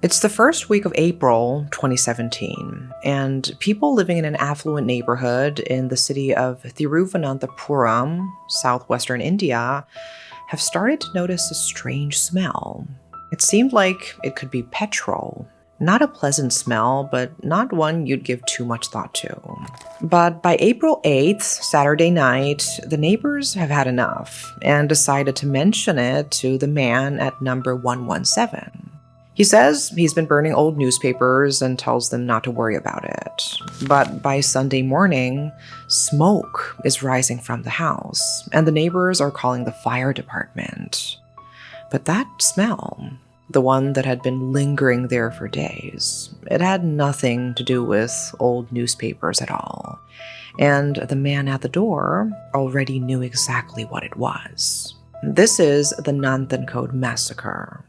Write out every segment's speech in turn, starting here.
It's the first week of April 2017, and people living in an affluent neighborhood in the city of Thiruvananthapuram, southwestern India, have started to notice a strange smell. It seemed like it could be petrol. Not a pleasant smell, but not one you'd give too much thought to. But by April 8th, Saturday night, the neighbors have had enough and decided to mention it to the man at number 117. He says he's been burning old newspapers and tells them not to worry about it. But by Sunday morning, smoke is rising from the house, and the neighbors are calling the fire department. But that smell, the one that had been lingering there for days, it had nothing to do with old newspapers at all. And the man at the door already knew exactly what it was. This is the Nanthancode Massacre.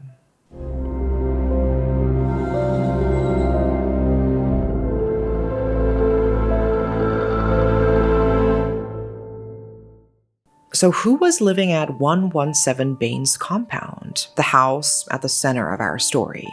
So who was living at 117 Baines compound, the house at the center of our story?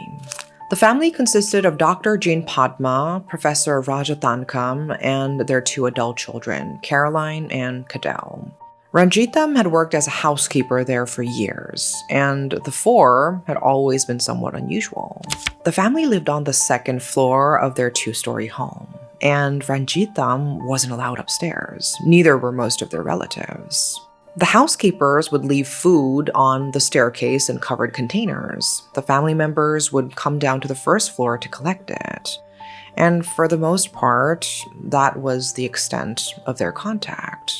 The family consisted of Dr. Jane Padma, Professor Rajathankam, and their two adult children, Caroline and Cadell. Ranjitam had worked as a housekeeper there for years, and the four had always been somewhat unusual. The family lived on the second floor of their two-story home, and Ranjitam wasn't allowed upstairs. Neither were most of their relatives. The housekeepers would leave food on the staircase in covered containers. The family members would come down to the first floor to collect it. And for the most part, that was the extent of their contact.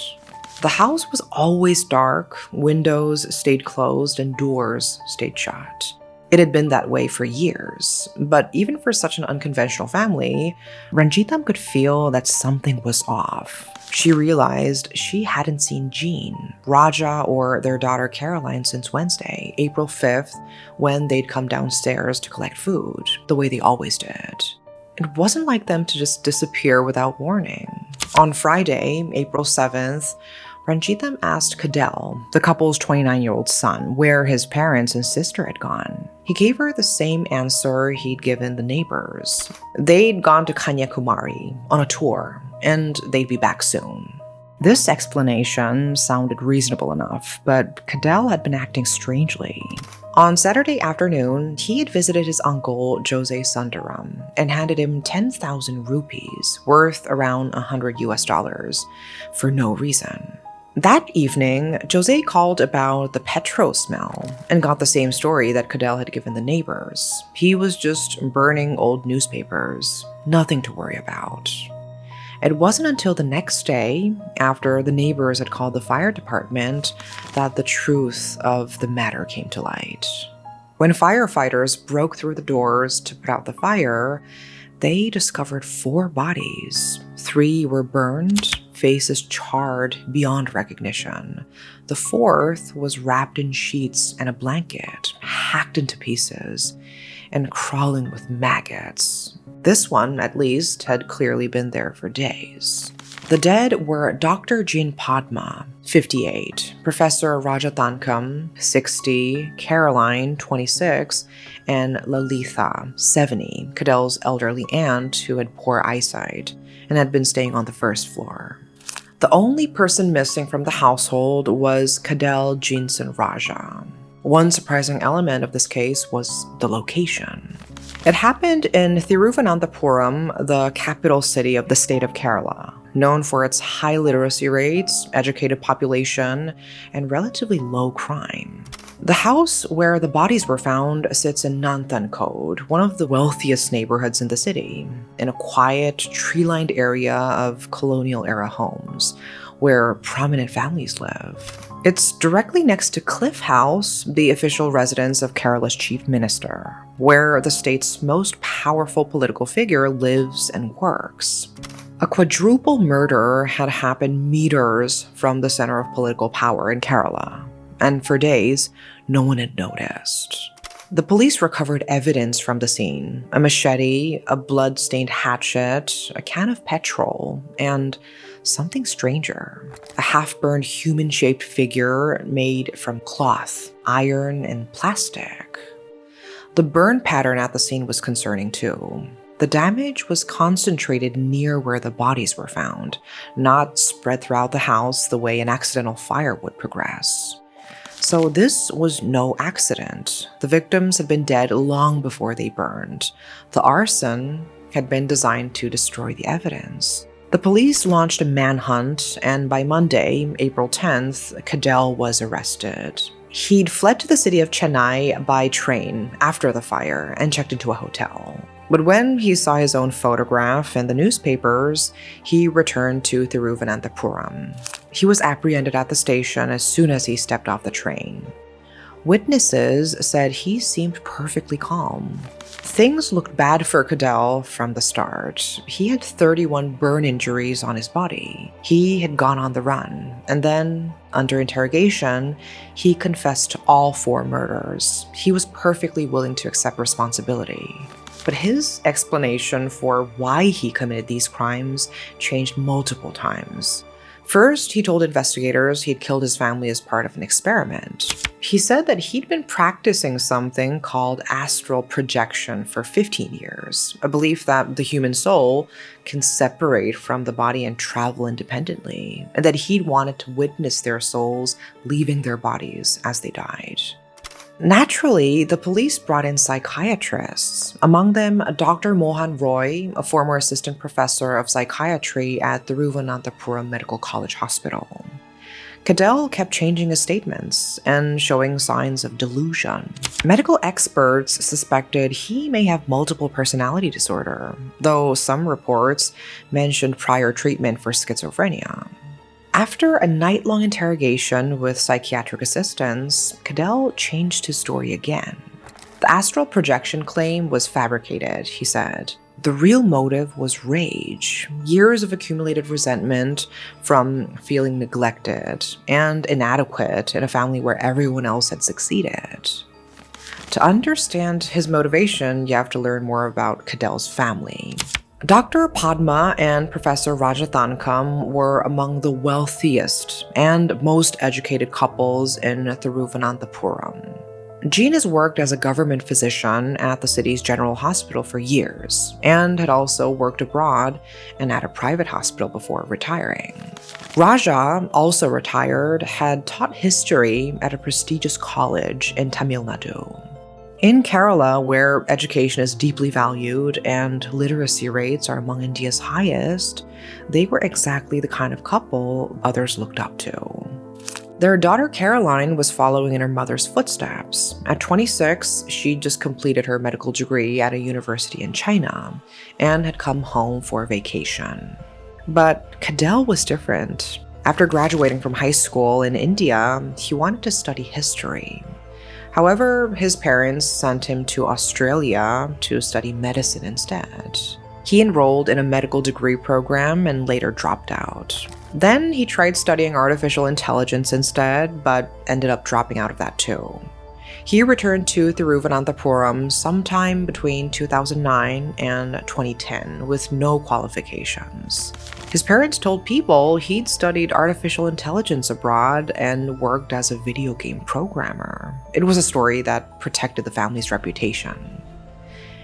The house was always dark, windows stayed closed, and doors stayed shut. It had been that way for years, but even for such an unconventional family, Ranjitam could feel that something was off. She realized she hadn't seen Jean, Raja, or their daughter Caroline since Wednesday, April 5th, when they'd come downstairs to collect food, the way they always did. It wasn't like them to just disappear without warning. On Friday, April 7th, Ranjitam asked Cadell, the couple's 29-year-old son, where his parents and sister had gone. He gave her the same answer he'd given the neighbors. They'd gone to Kanyakumari on a tour, and they'd be back soon. This explanation sounded reasonable enough, but Cadell had been acting strangely. On Saturday afternoon, he had visited his uncle, Jose Sundaram, and handed him 10,000 rupees, worth around $100 for no reason. That evening, Jose called about the petrol smell and got the same story that Cadell had given the neighbors. He was just burning old newspapers, nothing to worry about. It wasn't until the next day, after the neighbors had called the fire department, that the truth of the matter came to light. When firefighters broke through the doors to put out the fire, they discovered 4 bodies. 3 were burned, faces charred beyond recognition. The 4th was wrapped in sheets and a blanket, hacked into pieces, and crawling with maggots. This one, at least, had clearly been there for days. The dead were Dr. Jane Padma, 58, Professor Rajathankam, 60, Caroline, 26, and Lalitha, 70, Cadell's elderly aunt who had poor eyesight and had been staying on the first floor. The only person missing from the household was Cadell Jinsen Raja. One surprising element of this case was the location. It happened in Thiruvananthapuram, the capital city of the state of Kerala, known for its high literacy rates, educated population, and relatively low crime. The house where the bodies were found sits in Nanthancode, one of the wealthiest neighborhoods in the city, in a quiet, tree-lined area of colonial-era homes, where prominent families live. It's directly next to Cliff House, the official residence of Kerala's chief minister, where the state's most powerful political figure lives and works. A quadruple murder had happened meters from the center of political power in Kerala, and for days, no one had noticed. The police recovered evidence from the scene: a machete, a blood-stained hatchet, a can of petrol, and something stranger: a half-burned human-shaped figure made from cloth, iron, and plastic. The burn pattern at the scene was concerning too. The damage was concentrated near where the bodies were found, not spread throughout the house the way an accidental fire would progress. So this was no accident. The victims had been dead long before they burned. The arson had been designed to destroy the evidence. The police launched a manhunt, and by Monday, April 10th, Cadell was arrested. He'd fled to the city of Chennai by train after the fire and checked into a hotel. But when he saw his own photograph in the newspapers, he returned to Thiruvananthapuram. He was apprehended at the station as soon as he stepped off the train. Witnesses said he seemed perfectly calm. Things looked bad for Cadell from the start. He had 31 burn injuries on his body. He had gone on the run, and then, under interrogation, he confessed to all 4 murders. He was perfectly willing to accept responsibility. But his explanation for why he committed these crimes changed multiple times. First, he told investigators he'd killed his family as part of an experiment. He said that he'd been practicing something called astral projection for 15 years, a belief that the human soul can separate from the body and travel independently, and that he'd wanted to witness their souls leaving their bodies as they died. Naturally, the police brought in psychiatrists, among them Dr. Mohan Roy, a former assistant professor of psychiatry at the Thiruvananthapuram Medical College Hospital. Cadell kept changing his statements and showing signs of delusion. Medical experts suspected he may have multiple personality disorder, though some reports mentioned prior treatment for schizophrenia. After a night-long interrogation with psychiatric assistants, Cadell changed his story again. The astral projection claim was fabricated, he said. The real motive was rage, years of accumulated resentment from feeling neglected and inadequate in a family where everyone else had succeeded. To understand his motivation, you have to learn more about Cadell's family. Dr. Padma and Professor Rajathankam were among the wealthiest and most educated couples in Thiruvananthapuram. Jean has worked as a government physician at the city's general hospital for years, and had also worked abroad and at a private hospital before retiring. Raja, also retired, had taught history at a prestigious college in Tamil Nadu. In Kerala, where education is deeply valued and literacy rates are among India's highest, they were exactly the kind of couple others looked up to. Their daughter Caroline was following in her mother's footsteps. At 26, she'd just completed her medical degree at a university in China and had come home for a vacation. But Cadell was different. After graduating from high school in India, he wanted to study history. However, his parents sent him to Australia to study medicine instead. He enrolled in a medical degree program and later dropped out. Then he tried studying artificial intelligence instead, but ended up dropping out of that too. He returned to Thiruvananthapuram sometime between 2009 and 2010 with no qualifications. His parents told People he'd studied artificial intelligence abroad and worked as a video game programmer. It was a story that protected the family's reputation.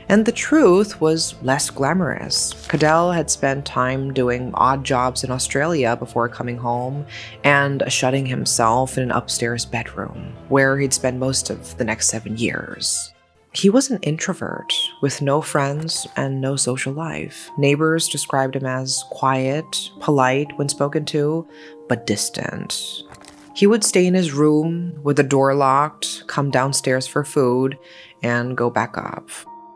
And the truth was less glamorous. Cadell had spent time doing odd jobs in Australia before coming home and shutting himself in an upstairs bedroom, where he'd spend most of the next 7 years. He was an introvert with no friends and no social life. Neighbors described him as quiet, polite when spoken to, but distant. He would stay in his room with the door locked, come downstairs for food, and go back up.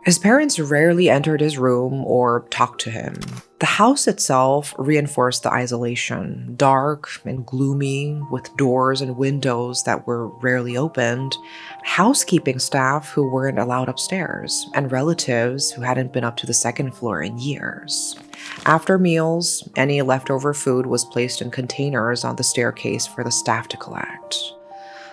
His parents rarely entered his room or talked to him. The house itself reinforced the isolation, dark and gloomy, with doors and windows that were rarely opened, housekeeping staff who weren't allowed upstairs, and relatives who hadn't been up to the second floor in years. After meals, any leftover food was placed in containers on the staircase for the staff to collect.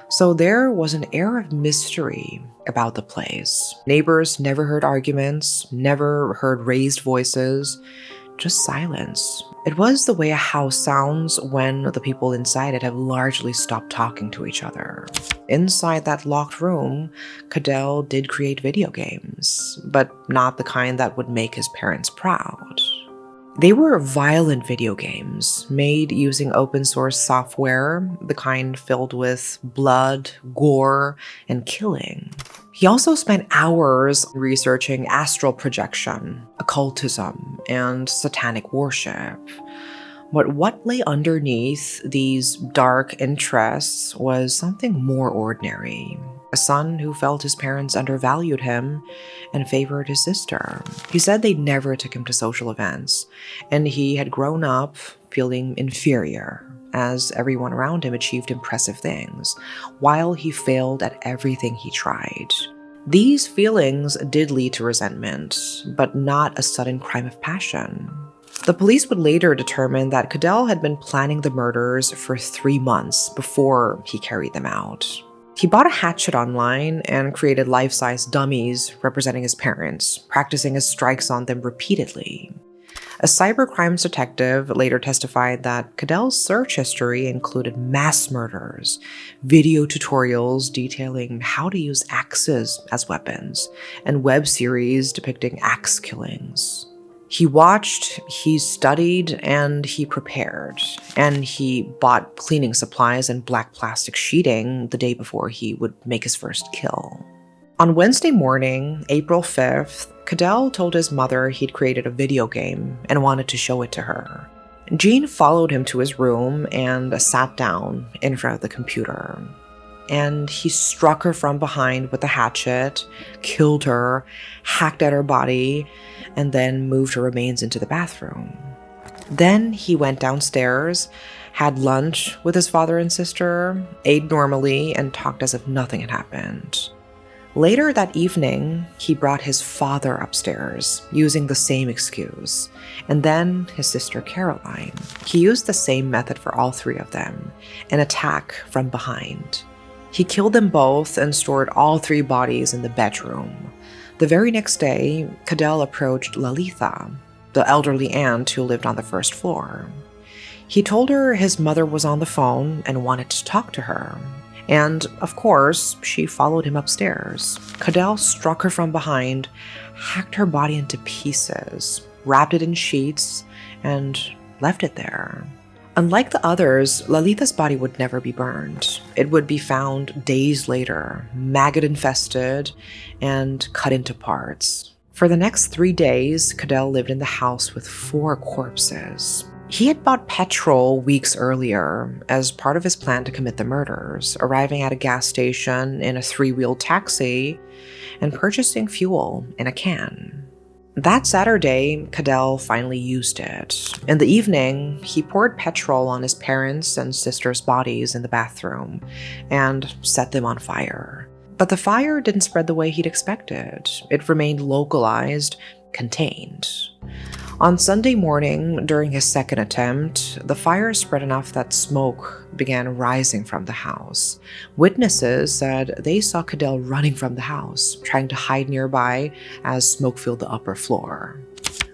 So there was an air of mystery about the place. Neighbors never heard arguments, never heard raised voices, just silence. It was the way a house sounds when the people inside it have largely stopped talking to each other. inside that locked room, Cadell did create video games, but not the kind that would make his parents proud. They were violent video games made using open source software, the kind filled with blood, gore, and killing. He also spent hours researching astral projection, occultism, and satanic worship. But what lay underneath these dark interests was something more ordinary. A son who felt his parents undervalued him and favored his sister. He said they never took him to social events, and he had grown up feeling inferior as everyone around him achieved impressive things, while he failed at everything he tried. These feelings did lead to resentment, but not a sudden crime of passion. The police would later determine that Cadell had been planning the murders for 3 months before he carried them out. He bought a hatchet online and created life-size dummies representing his parents, practicing his strikes on them repeatedly. A cybercrimes detective later testified that Cadell's search history included mass murders, video tutorials detailing how to use axes as weapons, and web series depicting axe killings. He watched, he studied, and he prepared, and he bought cleaning supplies and black plastic sheeting the day before he would make his first kill. On Wednesday morning, April 5th, Cadell told his mother he'd created a video game and wanted to show it to her. Jean followed him to his room and sat down in front of the computer. And he struck her from behind with a hatchet, killed her, hacked at her body, and then moved her remains into the bathroom. Then he went downstairs, had lunch with his father and sister, ate normally, and talked as if nothing had happened. Later that evening, he brought his father upstairs, using the same excuse, and then his sister Caroline. He used the same method for all 3 of them, an attack from behind. He killed them both and stored all 3 bodies in the bedroom. The very next day, Cadell approached Lalitha, the elderly aunt who lived on the first floor. He told her his mother was on the phone and wanted to talk to her. And, of course, she followed him upstairs. Cadell struck her from behind, hacked her body into pieces, wrapped it in sheets, and left it there. Unlike the others, Lalitha's body would never be burned. It would be found days later, maggot-infested, and cut into parts. For the next 3 days, Cadell lived in the house with 4 corpses. He had bought petrol weeks earlier as part of his plan to commit the murders, arriving at a gas station in a 3-wheeled taxi and purchasing fuel in a can. That Saturday, Cadell finally used it. In the evening, he poured petrol on his parents' and sister's bodies in the bathroom and set them on fire. But the fire didn't spread the way he'd expected. It remained localized, contained. On Sunday morning, during his second attempt, the fire spread enough that smoke began rising from the house. Witnesses said they saw Cadell running from the house, trying to hide nearby as smoke filled the upper floor.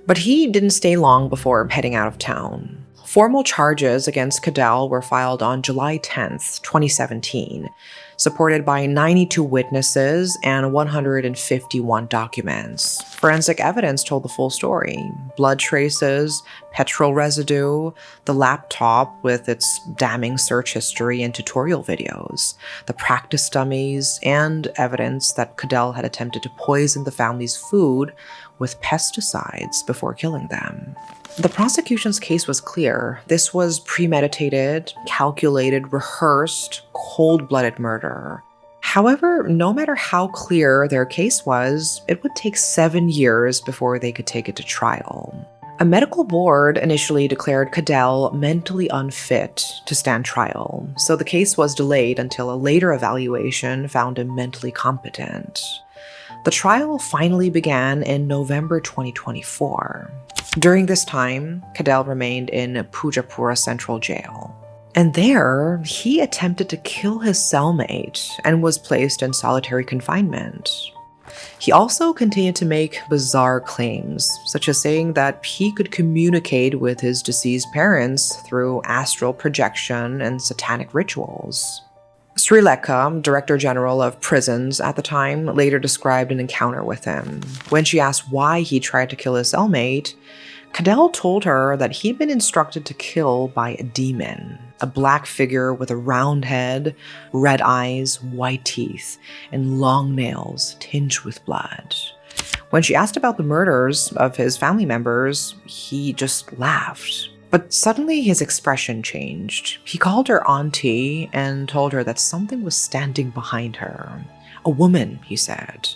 But he didn't stay long before heading out of town. Formal charges against Cadell were filed on July 10th, 2017, supported by 92 witnesses and 151 documents. Forensic evidence told the full story: blood traces, petrol residue, the laptop with its damning search history and tutorial videos, the practice dummies, and evidence that Cadell had attempted to poison the family's food with pesticides before killing them. The prosecution's case was clear. This was premeditated, calculated, rehearsed, cold-blooded murder. However, no matter how clear their case was, it would take 7 years before they could take it to trial. A medical board initially declared Cadell mentally unfit to stand trial, so the case was delayed until a later evaluation found him mentally competent. The trial finally began in November 2024. During this time, Cadell remained in Pujapura Central Jail. And there, he attempted to kill his cellmate and was placed in solitary confinement. He also continued to make bizarre claims, such as saying that he could communicate with his deceased parents through astral projection and satanic rituals. Sri Lanka, Director General of Prisons at the time, later described an encounter with him. When she asked why he tried to kill his cellmate, Cadell told her that he'd been instructed to kill by a demon, a black figure with a round head, red eyes, white teeth, and long nails tinged with blood. When she asked about the murders of his family members, he just laughed. But suddenly his expression changed. He called her auntie and told her that something was standing behind her. A woman, he said.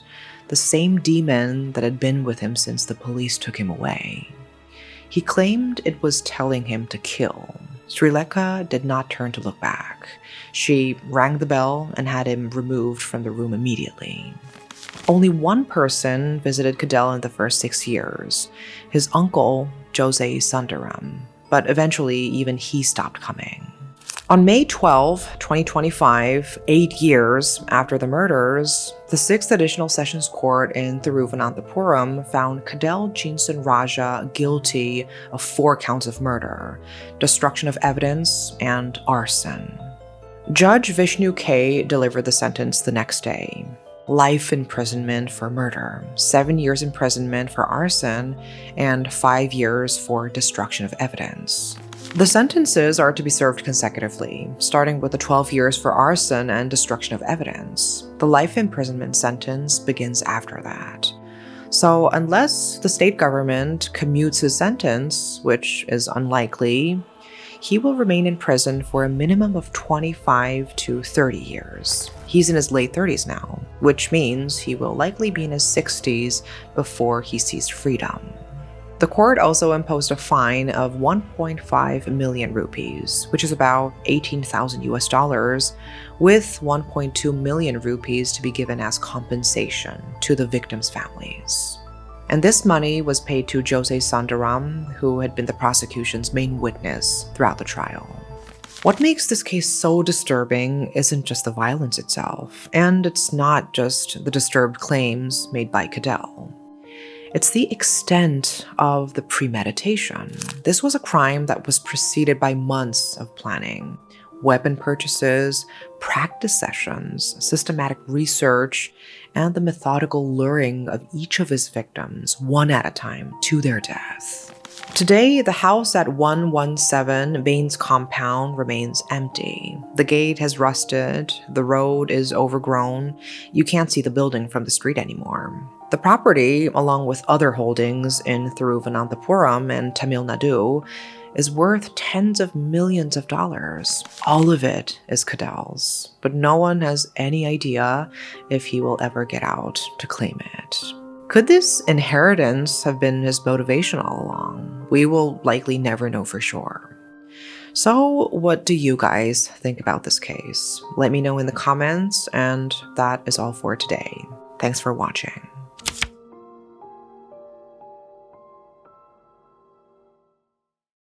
The same demon that had been with him since the police took him away. He claimed it was telling him to kill. Sri Lanka did not turn to look back. She rang the bell and had him removed from the room immediately. Only one person visited Cadell in the first 6 years, his uncle, Jose Sundaram. But eventually, even he stopped coming. On May 12, 2025, 8 years after the murders, the 6th Additional Sessions Court in Thiruvananthapuram found Cadell Jinsan Raja guilty of 4 counts of murder, destruction of evidence, and arson. Judge Vishnu K. delivered the sentence the next day. Life imprisonment for murder, 7 years imprisonment for arson, and 5 years for destruction of evidence. The sentences are to be served consecutively, starting with the 12 years for arson and destruction of evidence. The life imprisonment sentence begins after that. So unless the state government commutes his sentence, which is unlikely, he will remain in prison for a minimum of 25 to 30 years. He's in his late 30s now, which means he will likely be in his 60s before he sees freedom. The court also imposed a fine of 1.5 million rupees, which is about 18,000 US dollars, with 1.2 million rupees to be given as compensation to the victims' families. And this money was paid to Jose Sundaram, who had been the prosecution's main witness throughout the trial. What makes this case so disturbing isn't just the violence itself, and it's not just the disturbed claims made by Cadell. It's the extent of the premeditation. This was a crime that was preceded by months of planning, weapon purchases, practice sessions, systematic research, and the methodical luring of each of his victims, one at a time, to their death. Today, the house at 117 Baines compound remains empty. The gate has rusted, the road is overgrown, you can't see the building from the street anymore. The property, along with other holdings in Thiruvananthapuram and Tamil Nadu, is worth tens of millions of dollars. All of it is Cadell's, but no one has any idea if he will ever get out to claim it. Could this inheritance have been his motivation all along? We will likely never know for sure. So, what do you guys think about this case? Let me know in the comments, and that is all for today. Thanks for watching.